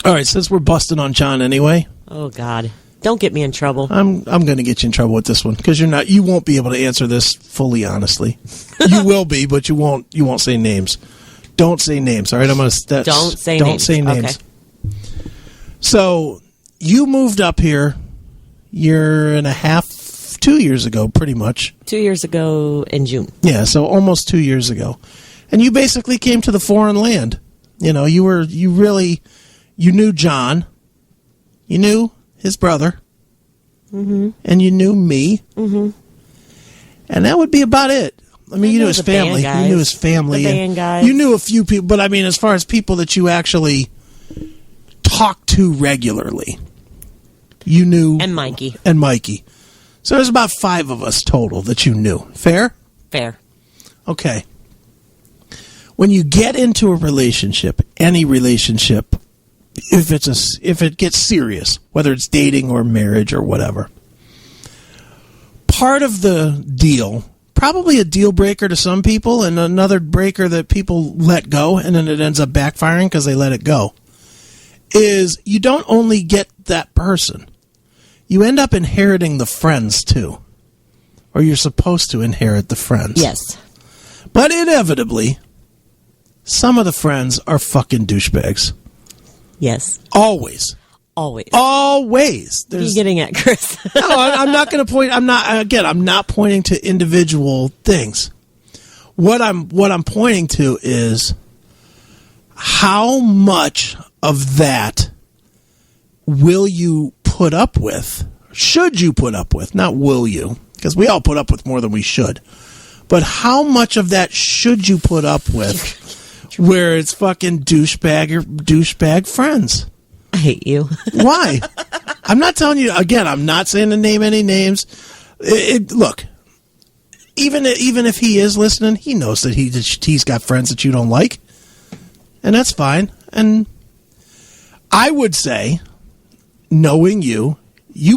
All right, since we're busting on John anyway. Oh, God. Don't get me in trouble. I'm going to get you in trouble with this one because you won't be able to answer this fully honestly. You will be, but you won't say names. Don't say names. All right, I'm going to Don't say names. Okay. So, you moved up here year and a half, 2 years ago, pretty much. 2 years ago in June. Yeah, so almost 2 years ago. And you basically came to the foreign land. You know, you knew John. You knew his brother. Mm-hmm. And you knew me. Mm-hmm. And that would be about it. I mean, you knew his family. You knew his family. The band guys. You knew a few people, but I mean, as far as people that you actually talked to regularly, you knew. And Mikey. So there's about 5 of us total that you knew. Fair? Fair. Okay. When you get into a relationship, any relationship, if it gets serious, whether it's dating or marriage or whatever, part of the deal, probably a deal breaker to some people and another breaker that people let go and then it ends up backfiring because they let it go, is you don't only get that person. You end up inheriting the friends too. Or you're supposed to inherit the friends. Yes. But inevitably, some of the friends are fucking douchebags. Yes. Always. Always. Always. What are you getting at, Chris? No, I'm not going to point. I'm not pointing to individual things. What I'm pointing to is how much of that will you put up with? Should you put up with? Not will you, because we all put up with more than we should. But how much of that should you put up with where it's fucking douchebag friends? I hate you. Why? I'm not telling you, again, I'm not saying to name any names. Look, even if he is listening, he knows that he's got friends that you don't like. And that's fine. And I would say, knowing you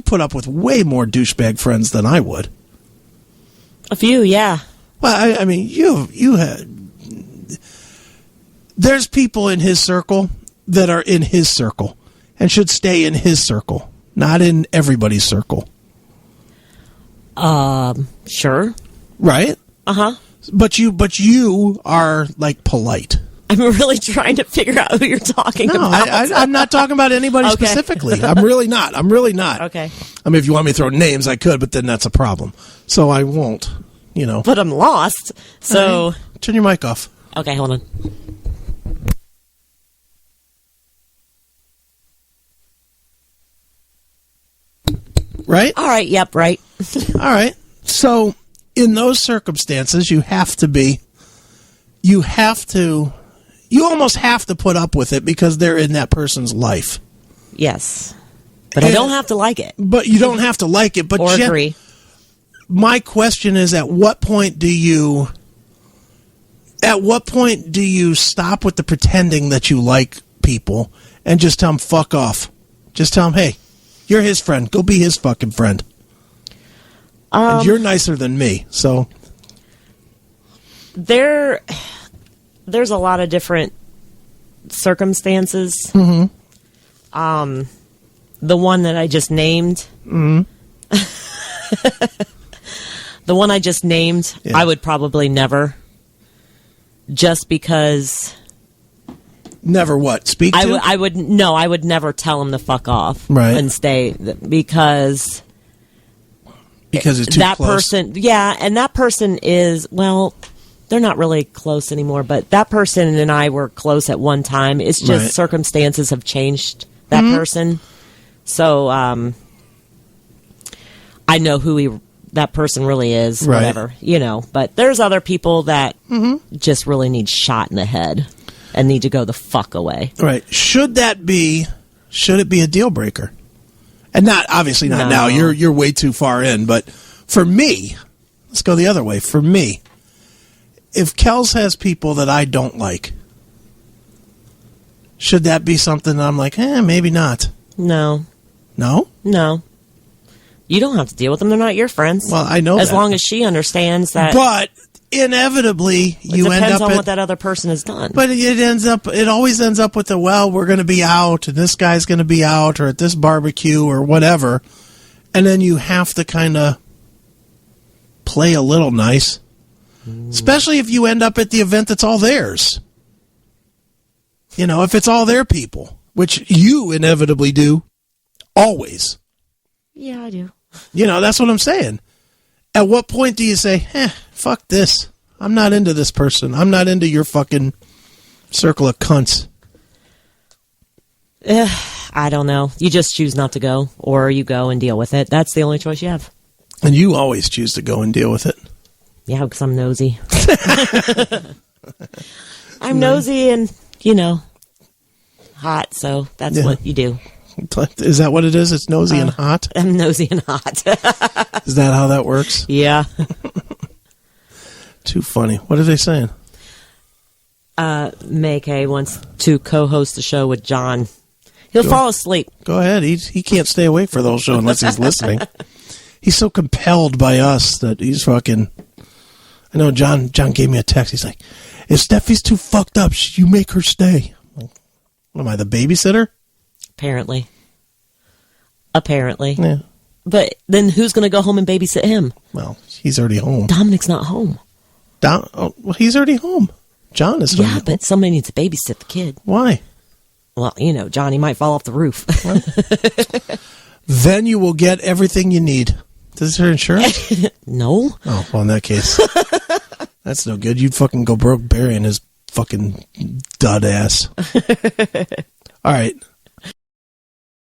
put up with way more douchebag friends than I would. A few, yeah. Well, I mean, you had... There's people in his circle that are in his circle and should stay in his circle, not in everybody's circle. Sure. Right? Uh-huh. But you are, like, polite. I'm really trying to figure out who you're talking about. I'm not talking about anybody specifically. I'm really not. Okay. I mean, if you want me to throw names, I could, but then that's a problem. So I won't, But I'm lost, so... Right. Turn your mic off. Okay, hold on. Right? All right, yep, right. All right. So, in those circumstances, you almost have to put up with it because they're in that person's life. Yes. But I don't have to like it. But you don't have to like it. But or agree. My question is, at what point do you stop with the pretending that you like people and just tell them, fuck off? Just tell them, hey, you're his friend. Go be his fucking friend. And you're nicer than me, so... There's a lot of different circumstances. Mm-hmm. The one that I just named... Mm-hmm. The one I just named, yeah. I would probably never. Just because... Never what? Speak to? I would never tell him to fuck off. Right. And stay, because it's too that close. person, yeah, and that person is, well, they're not really close anymore, but that person and I were close at one time. It's just right. Circumstances have changed that person. So, I know who that person really is, right. whatever, but there's other people that just really need shot in the head and need to go the fuck away. Right. Should it be a deal breaker? And obviously not now. You're way too far in, but for me, let's go the other way. For me, if Kels has people that I don't like, should that be something that I'm like, maybe not? No. No? No. You don't have to deal with them. They're not your friends. Well, I know as that. long as she understands that. But inevitably you end depends up on what that other person has done. But it always ends up with we're going to be out, and this guy's going to be out, or at this barbecue, or whatever. And then you have to kind of play a little nice. Especially if you end up at the event that's all theirs. If it's all their people, which you inevitably do, always. Yeah, I do. That's what I'm saying. At what point do you say, fuck this. I'm not into this person. I'm not into your fucking circle of cunts. I don't know. You just choose not to go, or you go and deal with it. That's the only choice you have. And you always choose to go and deal with it. Yeah, because I'm nosy. I'm nosy and, hot, so that's what you do. Is that what it is? It's nosy and hot? I'm nosy and hot. Is that how that works? Yeah. Too funny. What are they saying? May Kay wants to co-host a show with John. He'll fall asleep. Go ahead. He can't stay awake for those shows unless he's listening. He's so compelled by us that he's fucking... I know John gave me a text. He's like, if Steffi's too fucked up, you make her stay. Like, what am I, the babysitter? Apparently. Yeah. But then who's going to go home and babysit him? Well, he's already home. Dominic's not home. He's already home. John is home. Yeah, but somebody needs to babysit the kid. Why? Well, Johnny might fall off the roof. Then you will get everything you need. Does her insurance? No. Oh, well, in that case, that's no good. You'd fucking go broke burying his fucking dud ass. All right.